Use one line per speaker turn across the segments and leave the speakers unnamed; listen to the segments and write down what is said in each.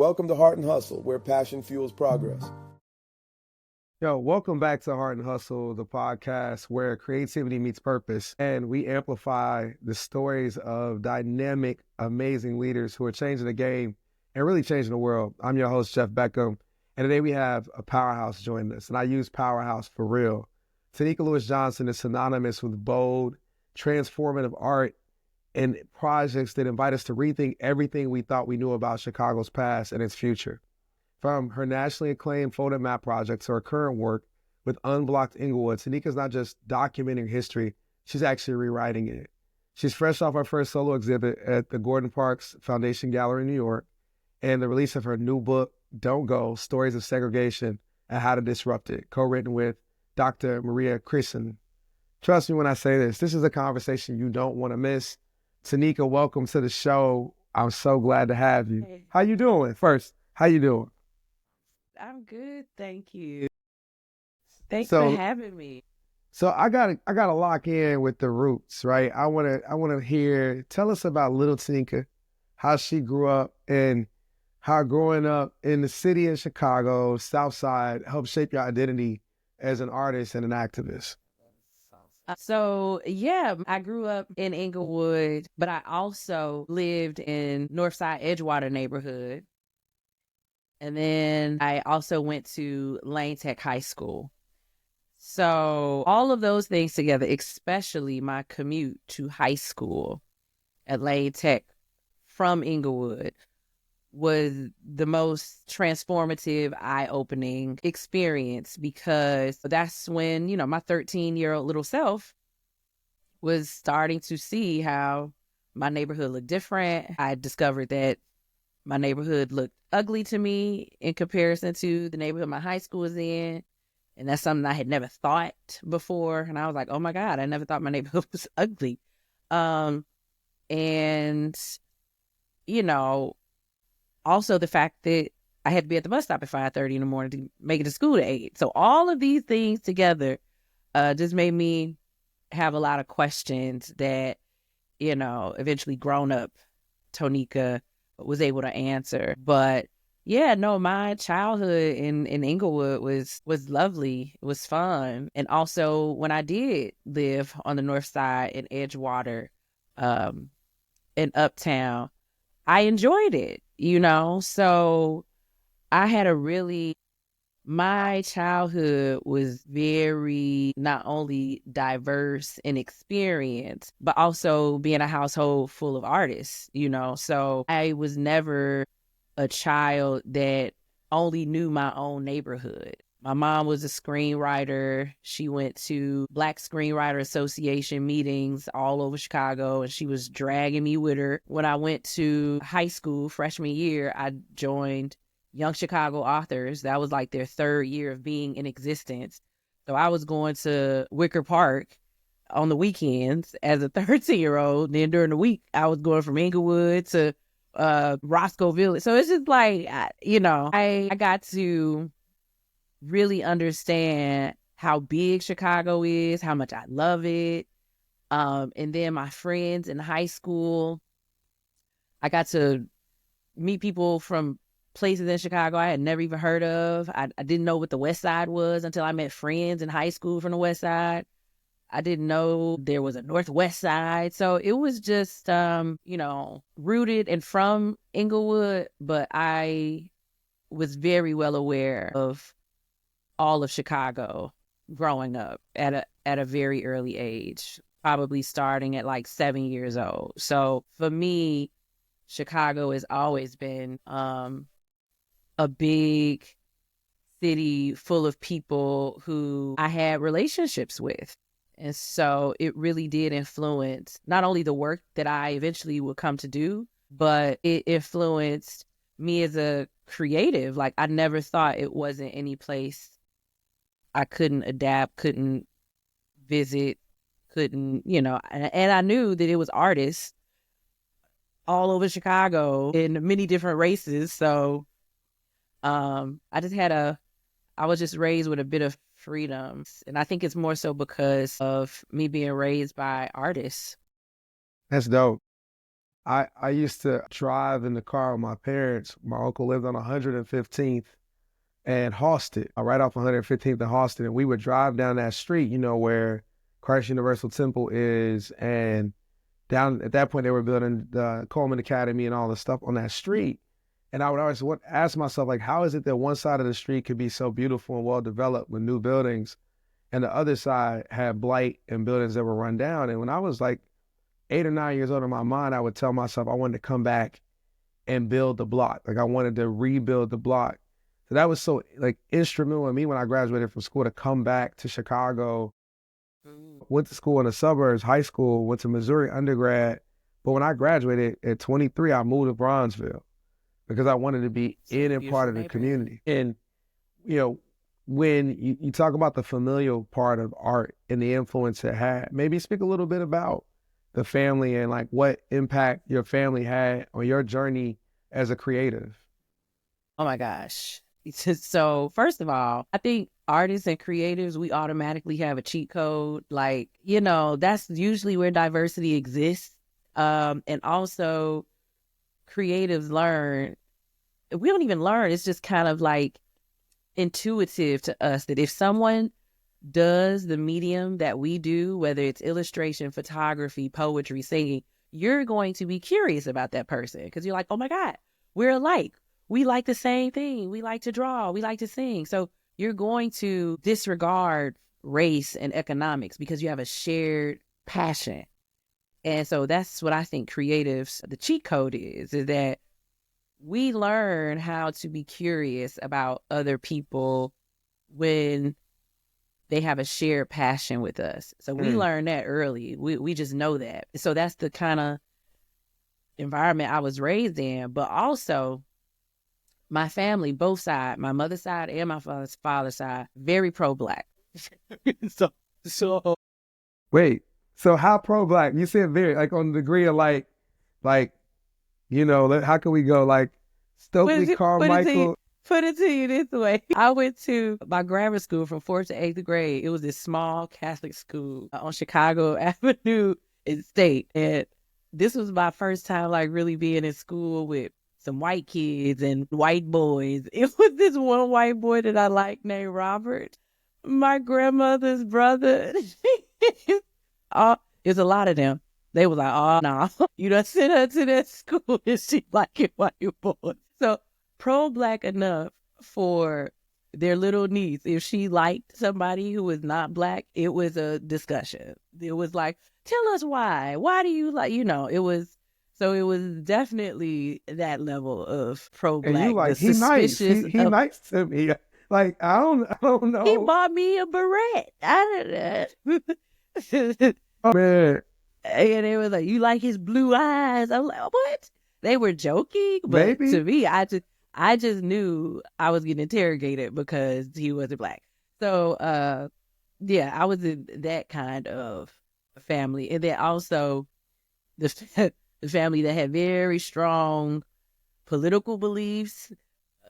Welcome to Heart and Hustle, where passion fuels progress.
Yo, welcome back to Heart and Hustle, the podcast where creativity meets purpose, and we amplify the stories of dynamic, amazing leaders who are changing the game and really changing the world. I'm your host, Jeffery Beckham, and today we have a powerhouse joining us, and I use powerhouse for real. Tonika Lewis Johnson is synonymous with bold, transformative art and projects that invite us to rethink everything we thought we knew about Chicago's past and its future. From her nationally acclaimed photo map project to her current work with UnBlocked Englewood, Tonika's not just documenting history, she's actually rewriting it. She's fresh off her first solo exhibit at the Gordon Parks Foundation Gallery in New York and the release of her new book, Don't Go, Stories of Segregation and How to Disrupt It, co-written with Dr. Maria Christen. Trust me when I say this is a conversation you don't want to miss. Tonika, welcome to the show. I'm so glad to have you.
Hey.
How you doing? First, how you doing?
I'm good, thank you. Thanks
So-
for having me.
So I gotta lock in with the roots, right? I wanna hear. Tell us about little Tonika, how she grew up, and how growing up in the city of Chicago, South Side, helped shape your identity as an artist and an activist.
I grew up in Inglewood, but I also lived in Northside Edgewater neighborhood. And then I also went to Lane Tech High School. So all of those things together, especially my commute to high school at Lane Tech from Inglewood, was the most transformative, eye-opening experience, because that's when, my 13-year-old little self was starting to see how my neighborhood looked different. I discovered that my neighborhood looked ugly to me in comparison to the neighborhood my high school was in. And that's something I had never thought before. And I was like, oh my God, I never thought my neighborhood was ugly. Also the fact that I had to be at the bus stop at 5:30 in the morning to make it to school at 8. So all of these things together just made me have a lot of questions that, eventually grown up Tonika was able to answer. But yeah, no, my childhood in Inglewood was lovely. It was fun. And also when I did live on the north side in Edgewater, in Uptown, I enjoyed it, So I had my childhood was very not only diverse in experience, but also being a household full of artists, So I was never a child that only knew my own neighborhood. My mom was a screenwriter. She went to Black Screenwriter Association meetings all over Chicago, and she was dragging me with her. When I went to high school, freshman year, I joined Young Chicago Authors. That was like their third year of being in existence. So I was going to Wicker Park on the weekends as a 13-year-old. Then during the week, I was going from Inglewood to Roscoe Village. So it's just like, I got to really understand how big Chicago is, how much I love it. And then my friends in high school, I got to meet people from places in Chicago I had never even heard of. I didn't know what the West Side was until I met friends in high school from the West Side. I didn't know there was a Northwest Side. So it was just, rooted and from Inglewood, but I was very well aware of all of Chicago growing up at a very early age, probably starting at like 7 years old. So for me, Chicago has always been a big city full of people who I had relationships with. And so it really did influence not only the work that I eventually would come to do, but it influenced me as a creative. Like, I never thought it wasn't any place I couldn't adapt, couldn't visit, couldn't, and I knew that it was artists all over Chicago in many different races. So I was just raised with a bit of freedom. And I think it's more so because of me being raised by artists.
That's dope. I used to drive in the car with my parents. My uncle lived on 115th and Halsted, right off 115th and Halsted. And we would drive down that street, where Christ Universal Temple is. And down at that point, they were building the Coleman Academy and all the stuff on that street. And I would always ask myself, like, how is it that one side of the street could be so beautiful and well developed with new buildings, and the other side had blight and buildings that were run down? And when I was like 8 or 9 years old, in my mind, I would tell myself I wanted to come back and build the block. Like, I wanted to rebuild the block. So that was so like instrumental in me when I graduated from school to come back to Chicago. Went to school in the suburbs, high school, went to Missouri undergrad. But when I graduated at 23, I moved to Bronzeville because I wanted to be in and part of the community. And, when you talk about the familial part of art and the influence it had, maybe speak a little bit about the family and like what impact your family had on your journey as a creative.
Oh my gosh. So first of all, I think artists and creatives, we automatically have a cheat code. Like, that's usually where diversity exists. And also creatives learn. We don't even learn. It's just kind of like intuitive to us that if someone does the medium that we do, whether it's illustration, photography, poetry, singing, you're going to be curious about that person because you're like, oh my God, we're alike. We like the same thing. We like to draw. We like to sing. So you're going to disregard race and economics because you have a shared passion. And so that's what I think creatives, the cheat code is that we learn how to be curious about other people when they have a shared passion with us. So we learn that early. We just know that. So that's the kind of environment I was raised in. But also, my family, both sides, my mother's side and my father's side, very pro-Black. so.
Wait, so how pro-Black? You said very, like on the degree of like, how can we go like Stokely Carmichael?
Put it to you this way. I went to my grammar school from 4th to 8th grade. It was this small Catholic school on Chicago Avenue in State. And this was my first time like really being in school with some white kids and white boys. It was this one white boy that I liked named Robert, my grandmother's brother. It was a lot of them. They was like, oh, no, you done sent her to that school and she like it white boy. So pro-Black enough for their little niece. If she liked somebody who was not Black, it was a discussion. It was like, tell us why. Why do you like, it was. So it was definitely that level of pro-Black.
And you like, he nice. He nice to me. Like, I don't know.
He bought me a beret. I don't know.
Oh, man.
And they were like, you like his blue eyes? I'm like, what? They were joking. But
Maybe.
To me, I just knew I was getting interrogated because he wasn't Black. So, I was in that kind of family. And then also the family that had very strong political beliefs,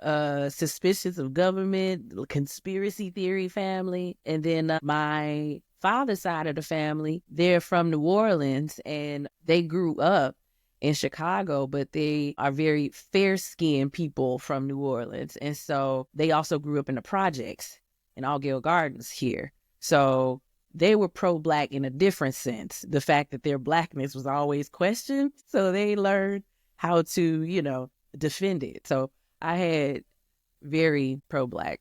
suspicious of government, conspiracy theory family. And then my father's side of the family, they're from New Orleans and they grew up in Chicago, but they are very fair-skinned people from New Orleans. And so they also grew up in the projects in Allgale Gardens here. So they were pro-Black in a different sense. The fact that their Blackness was always questioned. So they learned how to, defend it. So I had very pro-Black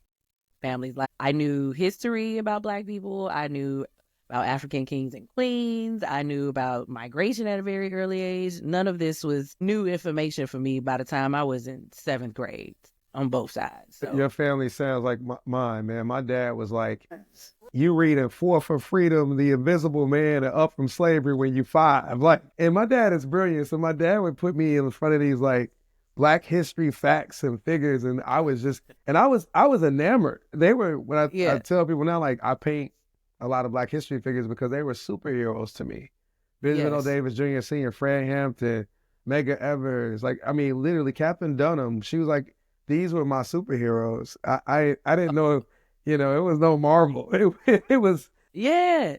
families. Like I knew history about Black people. I knew about African kings and queens. I knew about migration at a very early age. None of this was new information for me by the time I was in 7th grade on both sides. So.
Your family sounds like mine, man. My dad was like, you reading Four for Freedom, The Invisible Man, and Up from Slavery when you 5. Like, and my dad is brilliant. So my dad would put me in front of these like Black history facts and figures. And I was enamored. They were, when I tell people now, like I paint a lot of Black history figures because they were superheroes to me. Benjamin O. Davis Jr., Sr., Fred Hampton, Medgar Evers, like, I mean, literally Captain Dunham. She was like, these were my superheroes. I didn't know, it was no Marvel. It was.
Yeah.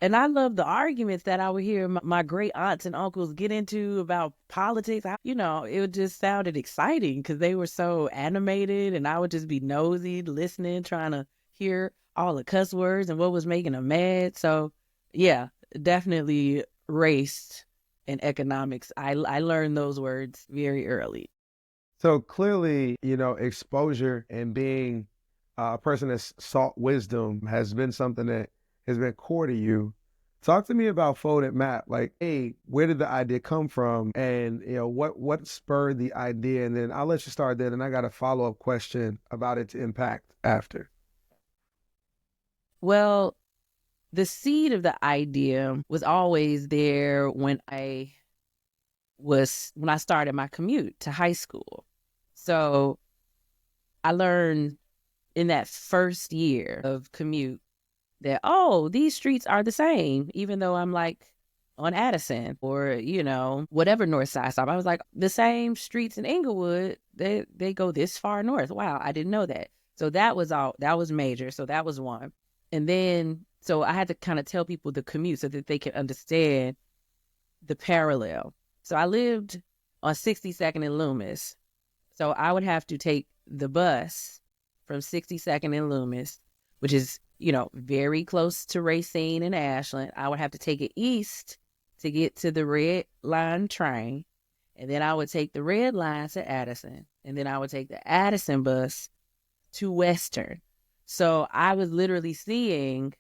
And I love the arguments that I would hear my great aunts and uncles get into about politics. It just sounded exciting because they were so animated, and I would just be nosy, listening, trying to hear all the cuss words and what was making them mad. So, yeah, definitely race and economics. I learned those words very early.
So clearly, exposure and being a person that's sought wisdom has been something that has been core to you. Talk to me about Folded Map. Like, hey, where did the idea come from? And, what spurred the idea? And then I'll let you start there. And I got a follow-up question about its impact after.
Well, the seed of the idea was always there when I started my commute to high school. So I learned in that first year of commute that, these streets are the same, even though I'm like on Addison or, whatever north side stop. I was like, the same streets in Inglewood, they go this far north. Wow, I didn't know that. So that was major. So that was one. And then, so I had to kind of tell people the commute so that they could understand the parallel. So I lived on 62nd and Loomis. So I would have to take the bus from 62nd and Loomis, which is, very close to Racine and Ashland. I would have to take it east to get to the Red Line train. And then I would take the Red Line to Addison. And then I would take the Addison bus to Western. So I was literally seeing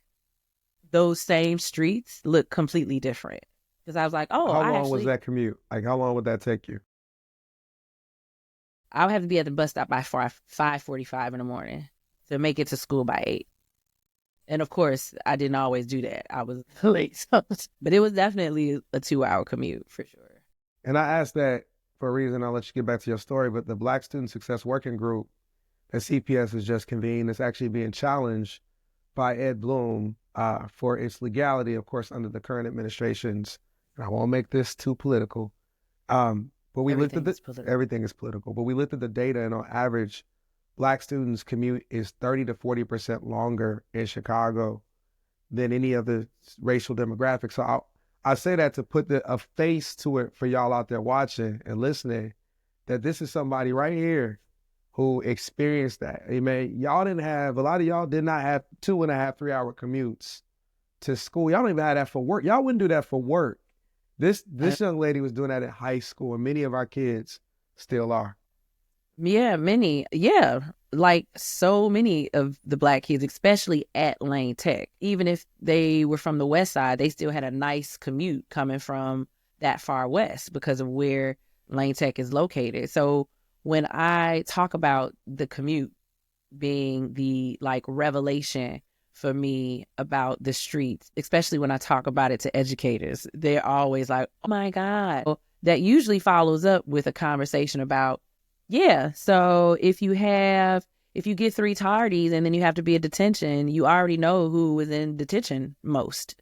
those same streets look completely different. Because I was like,
how long was that commute? Like, how long would that take you?
I would have to be at the bus stop by 5:45 in the morning to make it to school by 8. And of course, I didn't always do that. I was late. But it was definitely a 2-hour commute for sure.
And I asked that for a reason. I'll let you get back to your story. But the Black Student Success Working Group that CPS has just convened is actually being challenged by Ed Bloom for its legality, of course, under the current administration's. And I won't make this too political. But we looked at everything is political. But we looked at the data, and on average, Black students' commute is 30 to 40% longer in Chicago than any other racial demographic. So I say that to put a face to it for y'all out there watching and listening, that this is somebody right here who experienced that. I mean, a lot of y'all did not have 2.5, 3-hour commutes to school. Y'all don't even have that for work. Y'all wouldn't do that for work. This young lady was doing that in high school, and many of our kids still are.
Yeah, many. Yeah, like so many of the Black kids, especially at Lane Tech, even if they were from the West Side, they still had a nice commute coming from that far west because of where Lane Tech is located. So when I talk about the commute being the revelation for me about the streets, especially when I talk about it to educators, they're always like, oh my God. That usually follows up with a conversation about, so if you get 3 tardies and then you have to be in detention, you already know who was in detention most.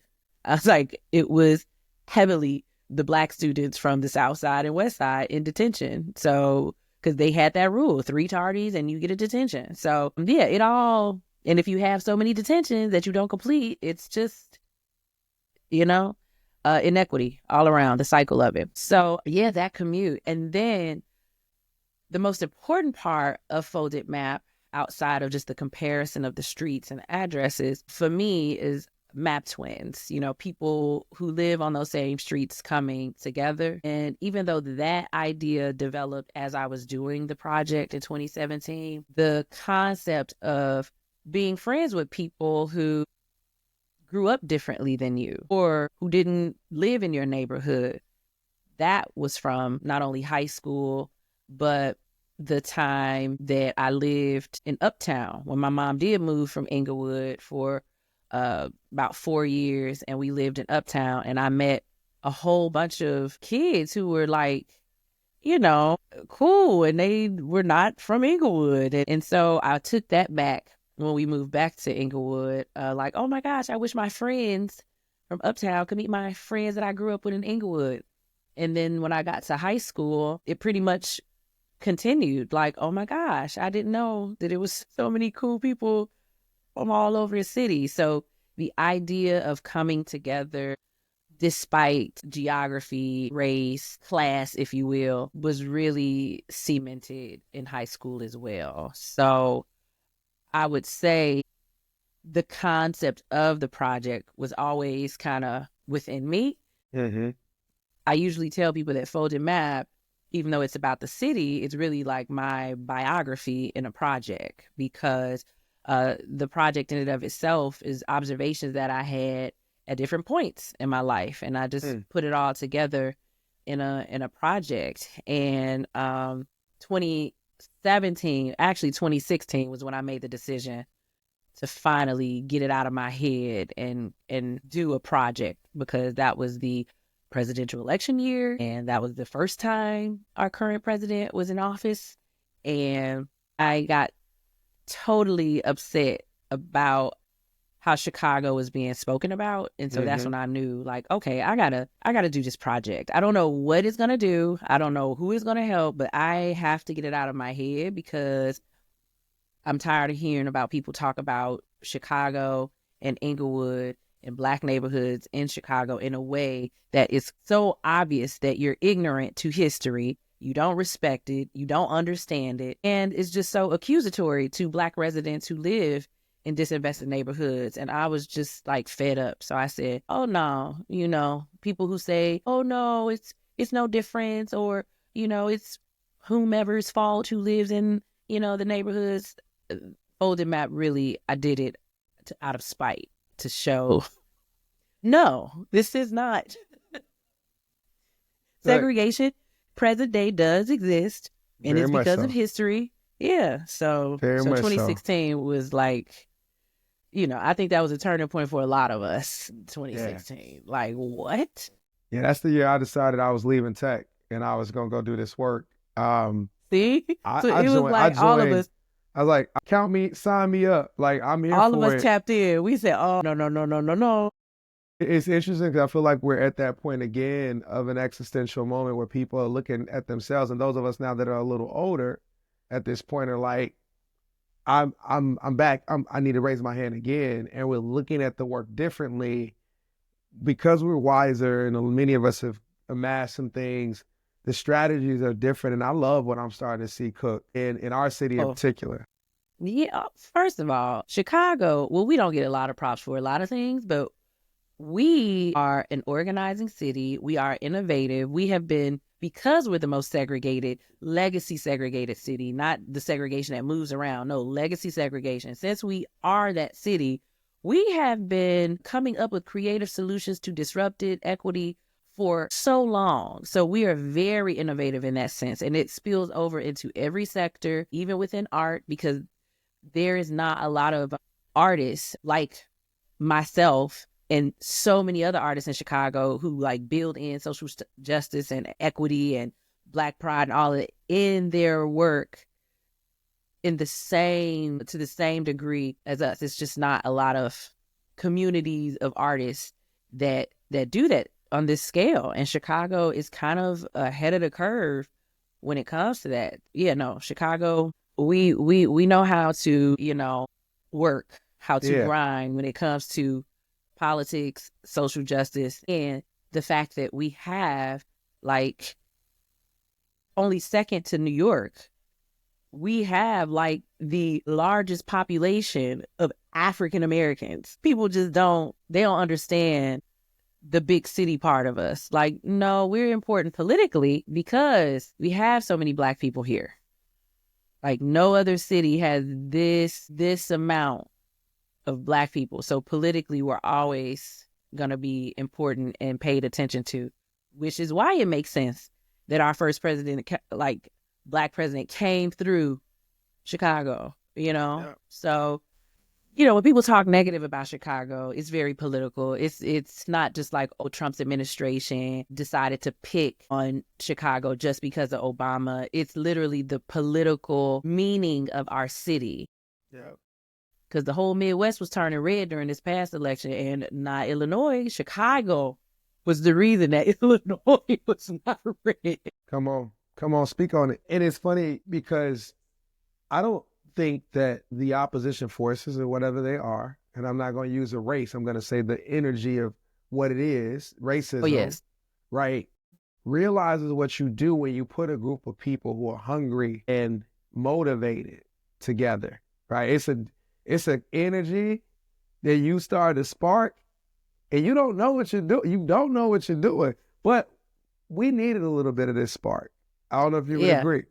I was like, it was heavily the Black students from the South Side and West Side in detention. So, because they had that rule, 3 tardies and you get a detention. So, and if you have so many detentions that you don't complete, it's just, inequity all around, the cycle of it. So, that commute. And then the most important part of Folded Map, outside of just the comparison of the streets and addresses, for me is map twins, people who live on those same streets coming together. And even though that idea developed as I was doing the project in 2017, the concept of being friends with people who grew up differently than you or who didn't live in your neighborhood, that was from not only high school, but the time that I lived in Uptown when my mom did move from Inglewood for about 4 years, and we lived in Uptown, and I met a whole bunch of kids who were cool, and they were not from Inglewood. And so I took that back when we moved back to Inglewood, oh my gosh, I wish my friends from Uptown could meet my friends that I grew up with in Inglewood. And then when I got to high school, it pretty much continued oh my gosh, I didn't know that it was so many cool people from all over the city. So the idea of coming together despite geography, race, class, if you will, was really cemented in high school as well. So I would say the concept of the project was always kind of within me.
Mm-hmm.
I usually tell people that Folded Map, even though it's about the city, it's really like my biography in a project, because the project in and of itself is observations that I had at different points in my life, and I just put it all together in a project. And 2017, actually 2016, was when I made the decision to finally get it out of my head and do a project, because that was the presidential election year, and that was the first time our current president was in office. And I got totally upset about how Chicago was being spoken about. And so that's when I knew, like, okay, I gotta do this project. I don't know what it's gonna do. I don't know who is gonna help, but I have to get it out of my head, because I'm tired of hearing about people talk about Chicago and Inglewood and Black neighborhoods in Chicago in a way that is so obvious that you're ignorant to history, you don't respect it, you don't understand it, and it's just so accusatory to Black residents who live in disinvested neighborhoods. And I was just like fed up. So I said, oh no, people who say, oh no, it's no difference, or, it's whomever's fault who lives in, the neighborhoods. Folded Map, really, I did it out of spite, to show, no, this is not segregation. Present day does exist, and
Very
it's
much
because
so.
of history. Yeah. So
Very much so.
2016 was like, I think that was a turning point for a lot of us. 2016.
Yeah.
Like, what?
Yeah, that's the year I decided I was leaving tech and I was gonna go do this work.
See? So
I
it was
joined,
like all of us.
I was like, count me, sign me up. Like, I'm here
All
for
of us
it.
tapped in. We said, oh, no.
It's interesting because I feel like we're at that point again of an existential moment where people are looking at themselves, and those of us now that are a little older at this point are like, I'm back. I need to raise my hand again, and we're looking at the work differently because we're wiser, and many of us have amassed some things. The strategies are different, and I love what I'm starting to see cook in our city in particular.
Yeah, first of all, Chicago, well, we don't get a lot of props for a lot of things, but we are an organizing city. We are innovative. We have been, because we're the most segregated, legacy segregated city, not the segregation that moves around. No, legacy segregation. Since we are that city, we have been coming up with creative solutions to disrupted equity for so long. So we are very innovative in that sense. And it spills over into every sector, even within art, because there is not a lot of artists like myself and so many other artists in Chicago who like build in social justice and equity and Black pride and all of it in their work to the same degree as us. It's just not a lot of communities of artists that do that on this scale. And Chicago is kind of ahead of the curve when it comes to that. Yeah, no, Chicago, we know how to, work, how to grind when it comes to politics, social justice, and the fact that we have, like, only second to New York, we have like the largest population of African Americans. People just don't understand the big city part of us. Like, no, we're important politically because we have so many Black people here. Like, no other city has this amount of Black people. So politically, we're always going to be important and paid attention to, which is why it makes sense that our first president, like Black president, came through Chicago, Yeah. So, when people talk negative about Chicago, it's very political. It's not just like, oh, Trump's administration decided to pick on Chicago just because of Obama. It's literally the political meaning of our city.
Yeah.
Because the whole Midwest was turning red during this past election, and not Illinois. Chicago was the reason that Illinois was not red.
Come on, speak on it. And it's funny because I don't think that the opposition forces, or whatever they are, and I'm not going to use a race, I'm going to say the energy of what it is, racism,
Oh, yes.
right, realizes what you do when you put a group of people who are hungry and motivated together, right? It's an energy that you start to spark, and you don't know what you're doing. You don't know what you're doing, but we needed a little bit of this spark. I don't know if you would agree.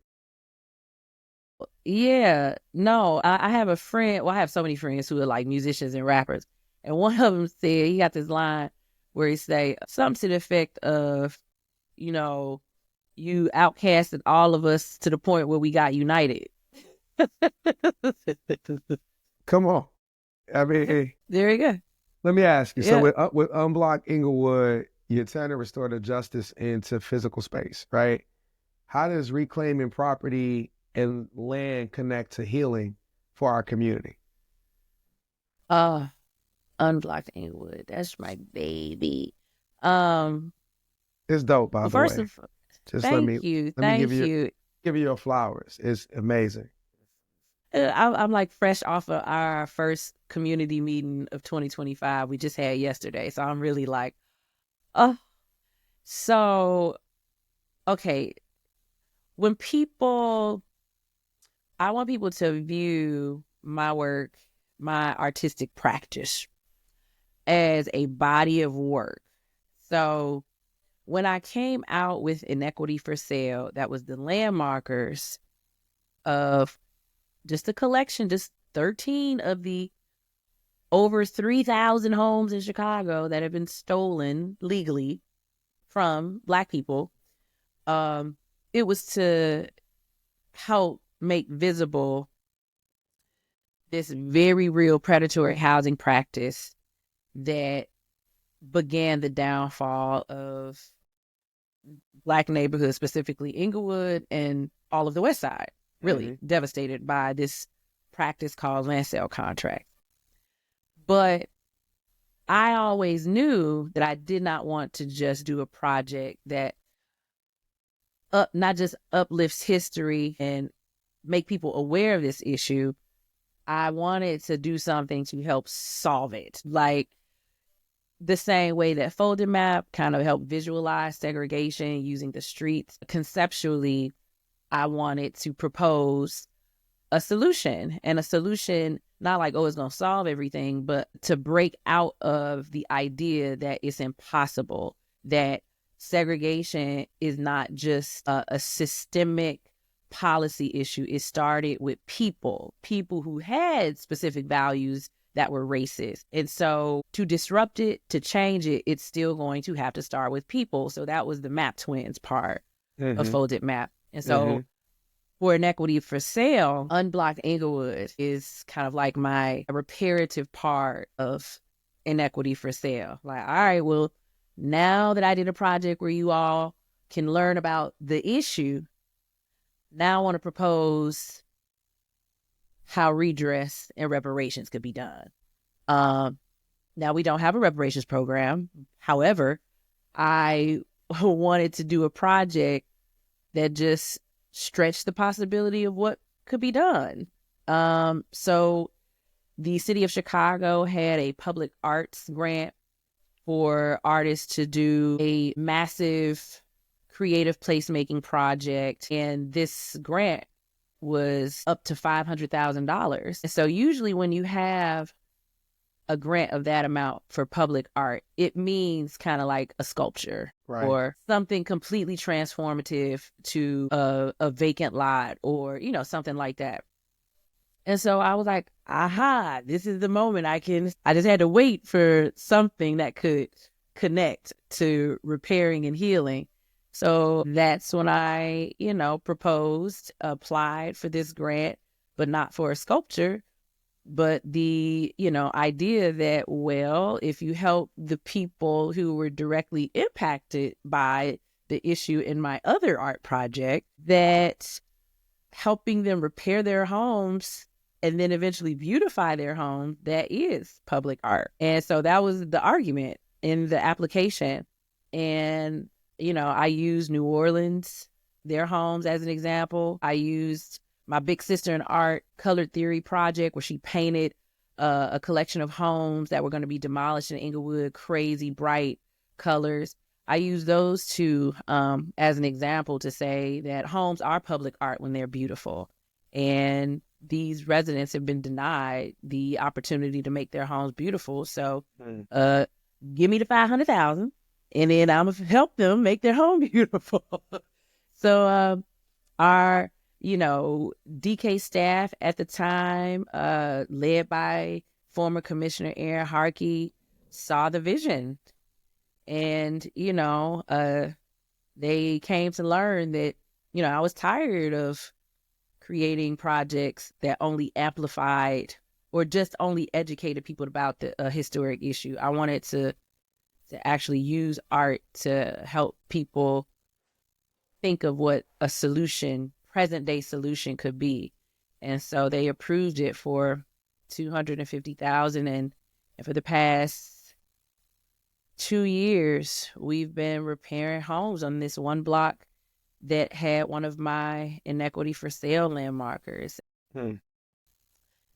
Yeah, no, I have a friend. Well, I have so many friends who are like musicians and rappers. And one of them said, he got this line where he say something to the effect of, you know, you outcasted all of us to the point where we got united.
Come on. I mean,
there you go.
Let me ask you.
Yeah.
So with UnBlocked Englewood, you're trying to restore the justice into physical space, right? How does reclaiming property and land connect to healing for our community?
Unblocked Englewood. That's my baby.
It's dope, by the way. Just
thank you. Thank you.
Give you your flowers. It's amazing.
I'm like fresh off of our first community meeting of 2025 we just had yesterday. So I'm really like, so, okay. I want people to view my work, my artistic practice as a body of work. So when I came out with Inequity for Sale, that was the landmarkers of just a collection, just 13 of the over 3,000 homes in Chicago that have been stolen legally from Black people. It was to help make visible this very real predatory housing practice that began the downfall of Black neighborhoods, specifically Inglewood and all of the West Side, really devastated by this practice called land sale contract. But I always knew that I did not want to just do a project that not just uplifts history and make people aware of this issue. I wanted to do something to help solve it. Like the same way that Folded Map kind of helped visualize segregation using the streets. Conceptually, I wanted to propose a solution, and a solution not like, oh, it's going to solve everything, but to break out of the idea that it's impossible, that segregation is not just a systemic policy issue. It started with people who had specific values that were racist. And so to disrupt it, to change it, it's still going to have to start with people. So that was the Map Twins part of Folded Map. And so for Inequity for Sale, UnBlocked Englewood is kind of like my reparative part of Inequity for Sale. Like, all right, well, now that I did a project where you all can learn about the issue, now I want to propose how redress and reparations could be done. Now we don't have a reparations program. However, I wanted to do a project that just stretched the possibility of what could be done. So the city of Chicago had a public arts grant for artists to do a massive creative placemaking project. And this grant was up to $500,000. And so usually when you have a grant of that amount for public art, it means kind of like a sculpture or something completely transformative to a vacant lot or, you know, something like that. And so I was like, aha, this is the moment I just had to wait for something that could connect to repairing and healing. So that's when I, proposed, applied for this grant, but not for a sculpture, but the, idea that, well, if you help the people who were directly impacted by the issue in my other art project, that helping them repair their homes and then eventually beautify their home, that is public art. And so that was the argument in the application. And, I used New Orleans, their homes as an example. I used my big sister in art colored theory project where she painted a collection of homes that were going to be demolished in Inglewood, crazy bright colors. I use those two as an example to say that homes are public art when they're beautiful. And these residents have been denied the opportunity to make their homes beautiful. So give me the $500,000 and then I'm going to help them make their home beautiful. So our, DK staff at the time, led by former Commissioner Aaron Harkey, saw the vision. And, they came to learn that, I was tired of creating projects that only amplified or just only educated people about the historic issue. I wanted to actually use art to help people think of what a solution, present day solution could be. And so they approved it for $250,000. And for the past 2 years, we've been repairing homes on this one block that had one of my inequity for sale landmarkers.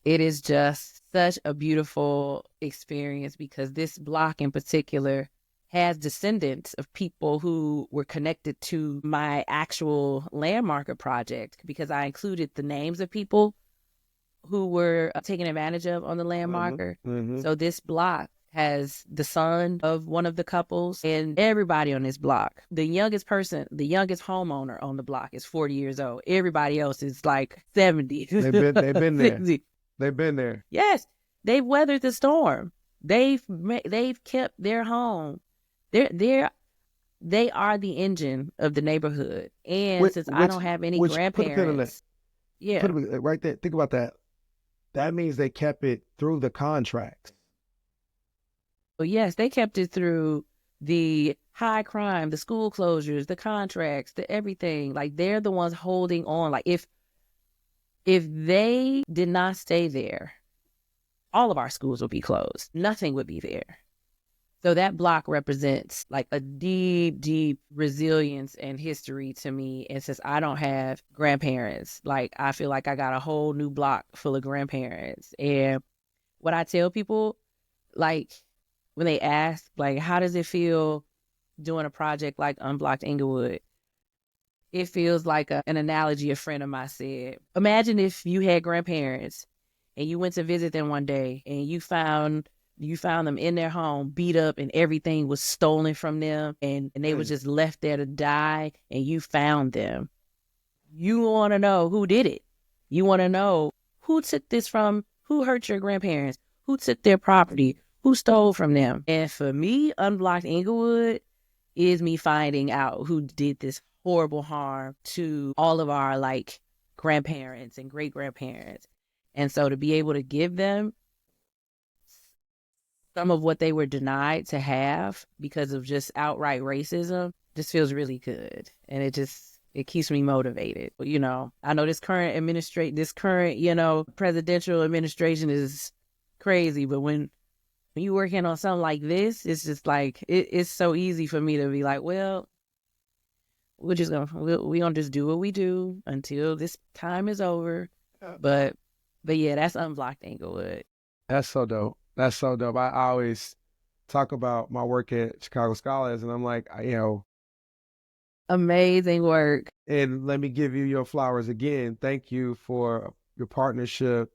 It is just such a beautiful experience because this block in particular has descendants of people who were connected to my actual landmarker project because I included the names of people who were taken advantage of on the landmarker. So this block has the son of one of the couples and everybody on this block. The youngest homeowner on the block is 40 years old. Everybody else is like 70.
They've been there. They've been there.
Yes, they've weathered the storm. They've kept their home. They are the engine of the neighborhood. And since I don't have any grandparents,
put a pin on that.
Yeah,
put it right there. Think about that. That means they kept it through the contracts.
Well, yes, they kept it through the high crime, the school closures, the contracts, the everything. Like they're the ones holding on. Like if they did not stay there, all of our schools would be closed. Nothing would be there. So that block represents like a deep, deep resilience and history to me. And since I don't have grandparents, like I feel like I got a whole new block full of grandparents. And what I tell people, like when they ask, like, how does it feel doing a project like UnBlocked Englewood? It feels like an analogy a friend of mine said. Imagine if you had grandparents and you went to visit them one day and you found them in their home, beat up, and everything was stolen from them, and they were just left there to die, and you found them. You want to know who did it. You want to know who took this from, who hurt your grandparents, who took their property, who stole from them. And for me, UnBlocked Englewood is me finding out who did this horrible harm to all of our like grandparents and great-grandparents. And so to be able to give them some of what they were denied to have because of just outright racism just feels really good. And it keeps me motivated. I know this current presidential administration is crazy, but when you're working on something like this, it's just like, it's so easy for me to be like, well, we're gonna just do what we do until this time is over. But yeah, that's UnBlocked Englewood.
That's so dope. That's so dope. I always talk about my work at Chicago Scholars, and I'm like,
amazing work.
And let me give you your flowers again. Thank you for your partnership,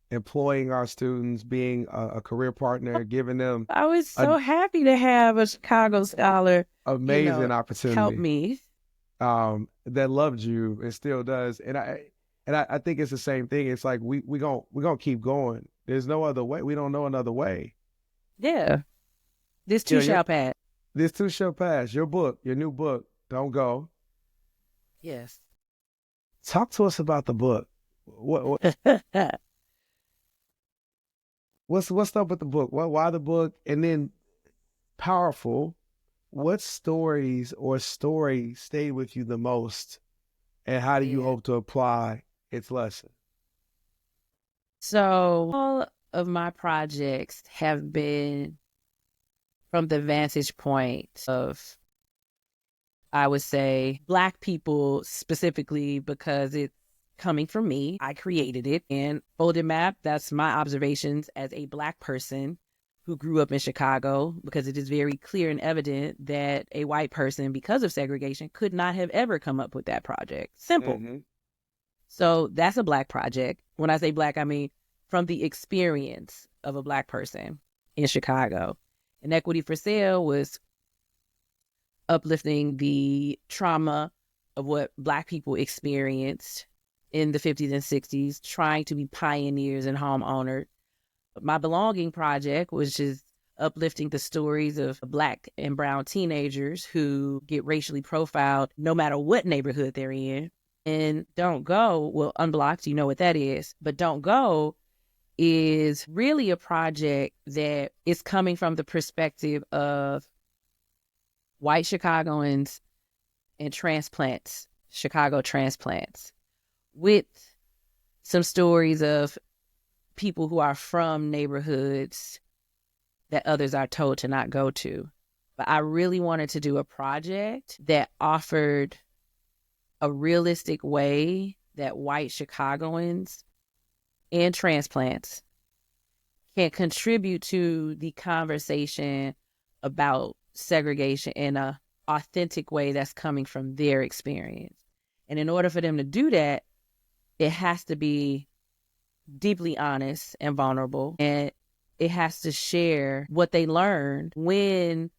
employing our students, being a career partner, giving them.
I was so happy to have a Chicago Scholar.
Amazing opportunity.
Help me.
That loved you and still does. And I think it's the same thing. It's like we gonna keep going. There's no other way. We don't know another way.
Yeah. This too shall pass.
This too shall pass. Your new book, Don't Go.
Yes.
Talk to us about the book. What what's up with the book? Why the book? And then powerful, what stories stayed with you the most? And how do you hope to apply its lesson?
So all of my projects have been from the vantage point of, I would say, Black people specifically, because coming from me. I created it. And Folded Map, that's my observations as a Black person who grew up in Chicago, because it is very clear and evident that a white person, because of segregation, could not have ever come up with that project. Simple.
Mm-hmm.
So that's a Black project. When I say Black, I mean from the experience of a Black person in Chicago. Inequity for Sale was uplifting the trauma of what Black people experienced in the 50s and 60s, trying to be pioneers and homeowners. My Belonging project was just uplifting the stories of Black and brown teenagers who get racially profiled no matter what neighborhood they're in. And Don't Go, well, Unblocked, you know what that is, but Don't Go is really a project that is coming from the perspective of white Chicagoans and transplants, Chicago transplants, with some stories of people who are from neighborhoods that others are told to not go to. But I really wanted to do a project that offered a realistic way that white Chicagoans and transplants can contribute to the conversation about segregation in a authentic way that's coming from their experience. And in order for them to do that, it has to be deeply honest and vulnerable, and it has to share what they learned when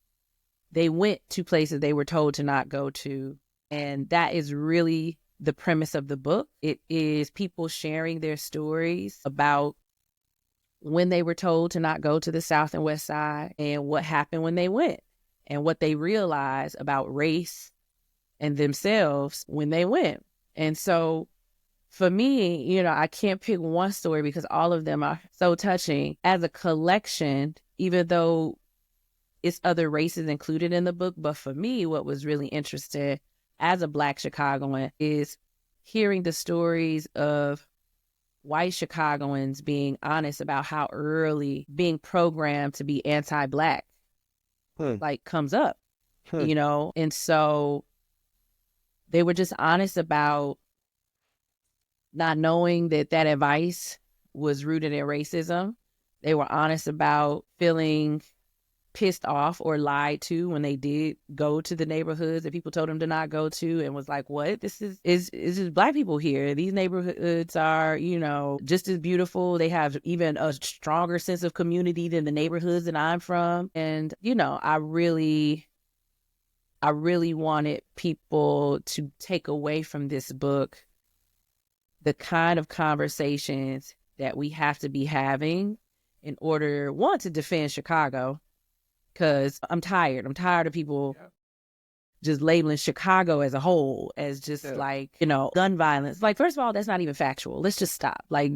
they went to places they were told to not go to. And that is really the premise of the book. It is people sharing their stories about when they were told to not go to the South and West Side and what happened when they went and what they realized about race and themselves when they went. And so for me, you know, I can't pick one story because all of them are so touching. As a collection, even though it's other races included in the book, but for me, what was really interesting as a Black Chicagoan is hearing the stories of white Chicagoans being honest about how early being programmed to be anti-Black like comes up, you know? And so they were just honest about not knowing that that advice was rooted in racism. They were honest about feeling pissed off or lied to when they did go to the neighborhoods that people told them to not go to, and was like, what? This is just Black people here. These neighborhoods are, you know, just as beautiful. They have even a stronger sense of community than the neighborhoods that I'm from. And, you know, I really wanted people to take away from this book the kind of conversations that we have to be having in order, one, to defend Chicago, because I'm tired. I'm tired of people just labeling Chicago as a whole as just like, you know, gun violence. Like, first of all, that's not even factual. Let's just stop. Like,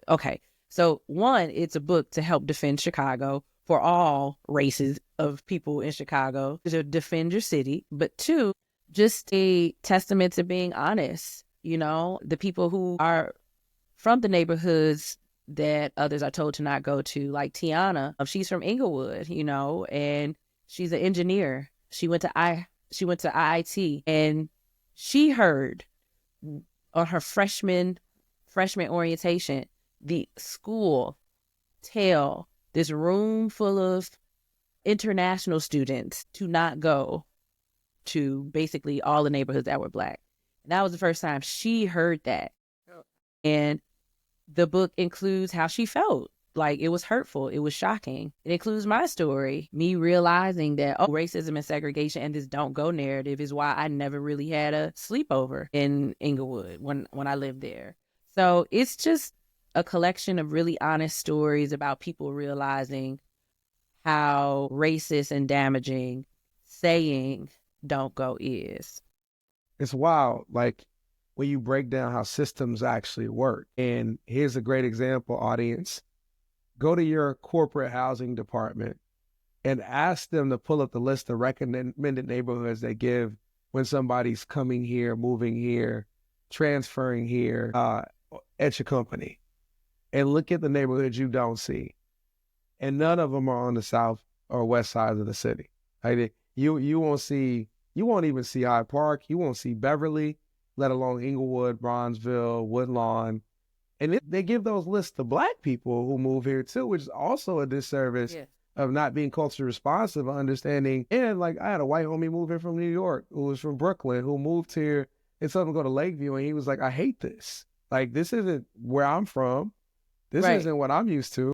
okay. So one, it's a book to help defend Chicago for all races of people in Chicago, to defend your city. But two, just a testament to being honest. You know, the people who are from the neighborhoods that others are told to not go to, like Tiana, she's from Inglewood, you know, and she's an engineer. She went to IIT, and she heard on her freshman orientation, the school tell this room full of international students to not go to basically all the neighborhoods that were Black. And that was the first time she heard that. And the book includes how she felt. Like, it was hurtful. It was shocking. It includes my story, me realizing that, racism and segregation and this don't go narrative is why I never really had a sleepover in Inglewood when I lived there. So it's just a collection of really honest stories about people realizing how racist and damaging saying don't go is.
It's wild, like, when you break down how systems actually work. And here's a great example, audience. Go to your corporate housing department and ask them to pull up the list of recommended neighborhoods they give when somebody's coming here, moving here, transferring here at your company. And look at the neighborhoods you don't see. And none of them are on the south or west sides of the city. Like, you won't even see Hyde Park. You won't see Beverly. let alone Inglewood, Bronzeville, Woodlawn. And they give those lists to Black people who move here too, which is also a disservice of not being culturally responsive, understanding. And like, I had a white homie move here from New York who was from Brooklyn, who moved here and told him to go to Lakeview, and he was like, I hate this. Like, this isn't where I'm from. This isn't what I'm used to.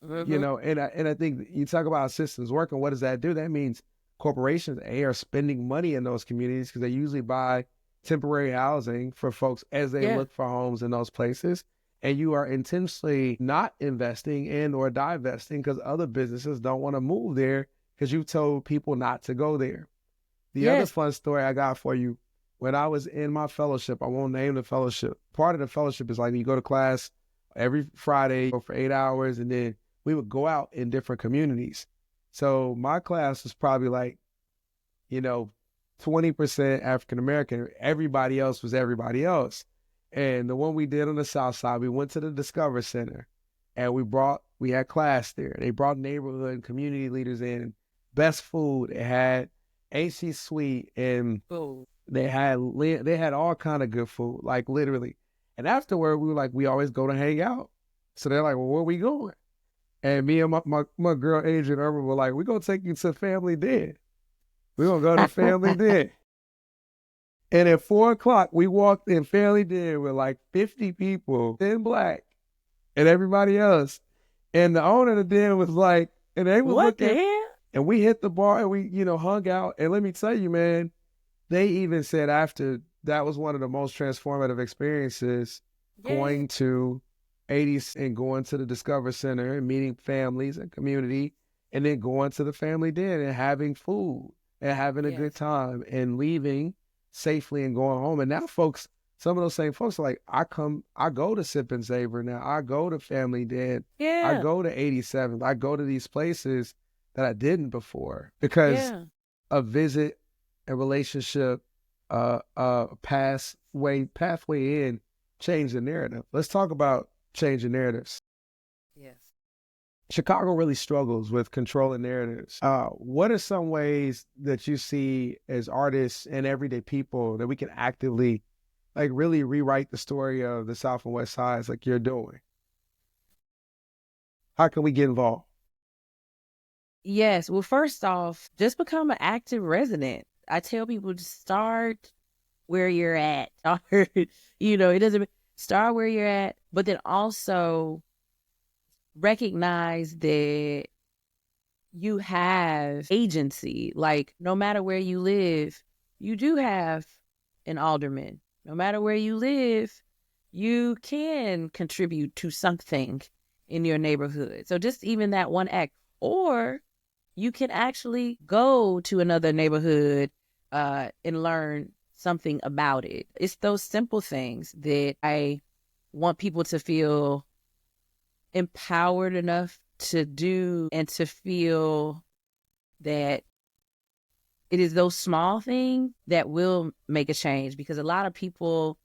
You know, and I think you talk about systems working. What does that do? That means corporations, are spending money in those communities because they usually buy temporary housing for folks as they look for homes in those places. And you are intentionally not investing in or divesting because other businesses don't want to move there because you told people not to go there. The other fun story I got for you, when I was in my fellowship, I won't name the fellowship. Part of the fellowship is like you go to class every Friday for 8 hours, and then we would go out in different communities. So my class was probably like, 20% African-American. Everybody else was everybody else. And the one we did on the South Side, we went to the Discover Center and we had class there. They brought neighborhood and community leaders in, best food. It had AC Suite and they had all kind of good food, like literally. And afterward, we were like, we always go to hang out. So they're like, well, where are we going? And me and my girl, Adrian Urban, were like, we're going to take you to Family Den. We're going to go to Family Den. And at 4 o'clock, we walked in Family Den with like 50 people, 10 Black, and everybody else. And the owner of the den was like, and they was
what
looking.
The hell?
And we hit the bar and we, hung out. And let me tell you, man, they even said after that was one of the most transformative experiences, going to 80s and going to the Discover Center and meeting families and community, and then going to the Family Den and having food and having a good time and leaving safely and going home. And now folks, some of those same folks are like, I go to Sip and Savor now. I go to Family Den. I go to 87th. I go to these places that I didn't before because a visit, a relationship, pathway in changed the narrative. Let's talk about changing narratives.
Yes.
Chicago really struggles with controlling narratives. What are some ways that you see as artists and everyday people that we can actively, like, really rewrite the story of the South and West Sides like you're doing? How can we get involved?
Yes. Well, first off, just become an active resident. I tell people to start where you're at. It doesn't start where you're at, but then also recognize that you have agency. Like, no matter where you live, you do have an alderman. No matter where you live, you can contribute to something in your neighborhood. So just even that one act. Or you can actually go to another neighborhood and learn something about it. It's those simple things that I want people to feel empowered enough to do, and to feel that it is those small things that will make a change. Because a lot of people,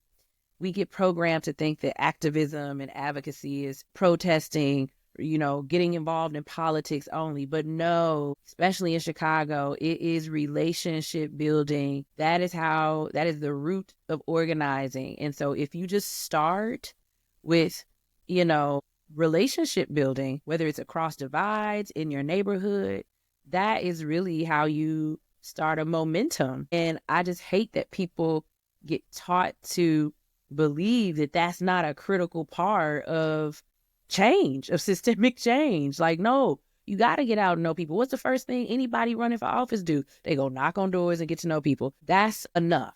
we get programmed to think that activism and advocacy is protesting, getting involved in politics only. But no, especially in Chicago, it is relationship building. That is the root of organizing. And so if you just start with, relationship building, whether it's across divides in your neighborhood, that is really how you start a momentum. And I just hate that people get taught to believe that that's not a critical part of change, of systemic change. Like, no, you got to get out and know people. What's the first thing anybody running for office do? They go knock on doors and get to know people. That's enough.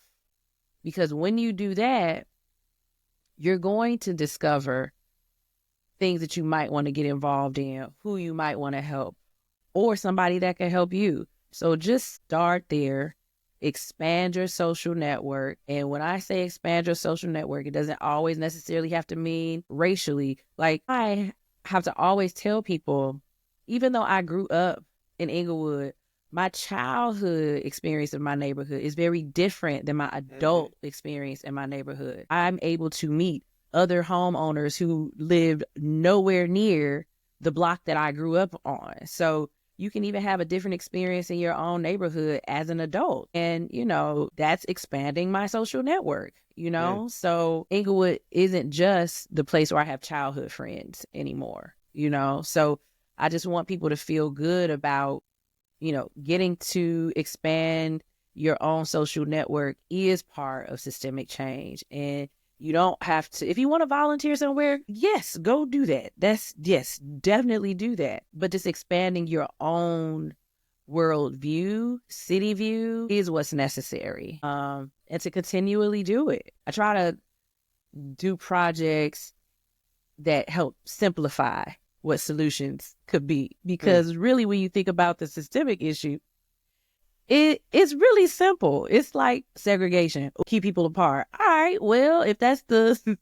Because when you do that, you're going to discover things that you might want to get involved in, who you might want to help, or somebody that can help you. So just start there, expand your social network. And when I say expand your social network, it doesn't always necessarily have to mean racially. Like, I have to always tell people, even though I grew up in Inglewood, my childhood experience in my neighborhood is very different than my adult experience in my neighborhood. I'm able to meet other homeowners who lived nowhere near the block that I grew up on. So, you can even have a different experience in your own neighborhood as an adult. And, that's expanding my social network, So Inglewood isn't just the place where I have childhood friends anymore, So I just want people to feel good about, getting to expand your own social network is part of systemic change. And you don't have to, if you want to volunteer somewhere, yes, go do that. Yes, definitely do that. But just expanding your own world view, city view is what's necessary. And to continually do it. I try to do projects that help simplify what solutions could be. Because really, when you think about the systemic issue, it's really simple. It's like segregation, keep people apart. All right, well, if that's the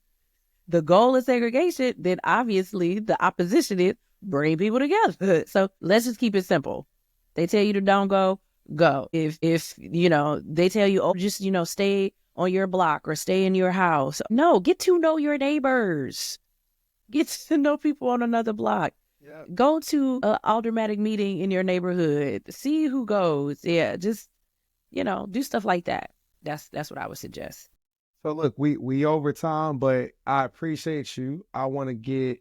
goal of segregation, then obviously the opposition is bring people together. So let's just keep it simple. They tell you to don't go, go. If they tell you, oh, just stay on your block or stay in your house. No, get to know your neighbors. Get to know people on another block. Yeah. Go to an aldermanic meeting in your neighborhood. See who goes. Yeah, just, do stuff like that. That's what I would suggest.
So look, we over time, but I appreciate you. I want to get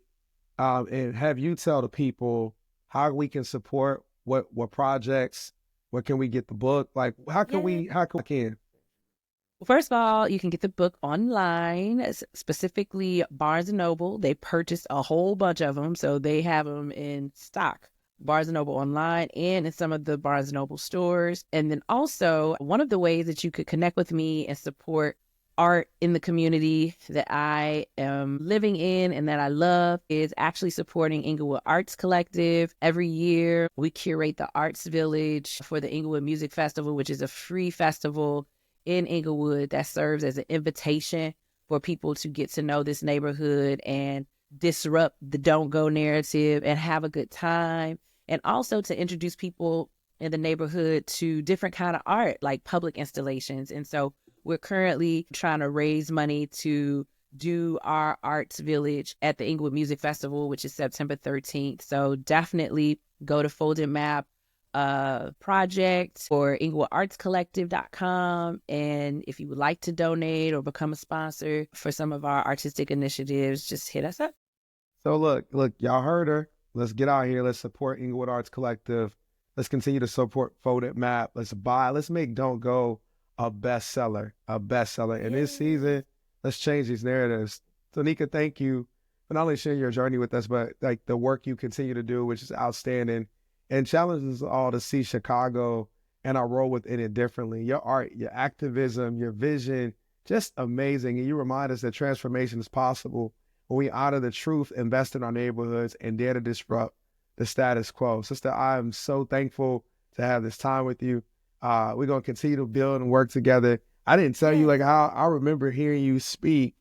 and have you tell the people how we can support what projects, where can we get the book? Like how can we
Well, first of all, you can get the book online, specifically Barnes & Noble. They purchased a whole bunch of them, so they have them in stock. Barnes & Noble online and in some of the Barnes & Noble stores. And then also, one of the ways that you could connect with me and support art in the community that I am living in and that I love is actually supporting Inglewood Arts Collective. Every year, we curate the Arts Village for the Inglewood Music Festival, which is a free festival in Inglewood that serves as an invitation for people to get to know this neighborhood and disrupt the don't go narrative and have a good time. And also to introduce people in the neighborhood to different kind of art, like public installations. And so we're currently trying to raise money to do our Arts Village at the Inglewood Music Festival, which is September 13th. So definitely go to Folded Map project or inglewood.artscollective.com. And if you would like to donate or become a sponsor for some of our artistic initiatives, just hit us up.
So look, y'all heard her. Let's get out here. Let's support Inglewood Arts Collective. Let's continue to support Folded Map. Let's make Don't Go a bestseller. In this season, let's change these narratives. Tonika, thank you for not only sharing your journey with us, but like the work you continue to do, which is outstanding. And challenges us all to see Chicago and our role within it differently. Your art, your activism, your vision, just amazing. And you remind us that transformation is possible when we honor the truth, invest in our neighborhoods, and dare to disrupt the status quo. Sister, I am so thankful to have this time with you. We're going to continue to build and work together. I didn't tell you like how I remember hearing you speak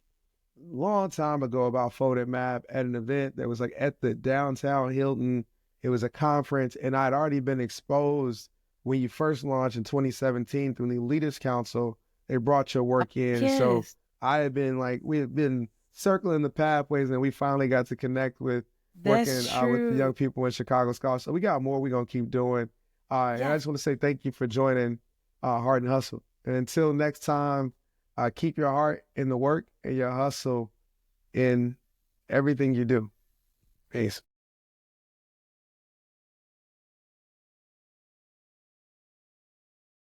a long time ago about Folded Map at an event that was like at the downtown Hilton. It was a conference, and I'd already been exposed when you first launched in 2017 through the Leaders Council. They brought your work in.
Yes.
So we had been circling the pathways, and we finally got to connect with working with the young people in Chicago Scholars. So we got more we're going to keep doing. And I just want to say thank you for joining Heart and Hustle. And until next time, keep your heart in the work and your hustle in everything you do. Peace.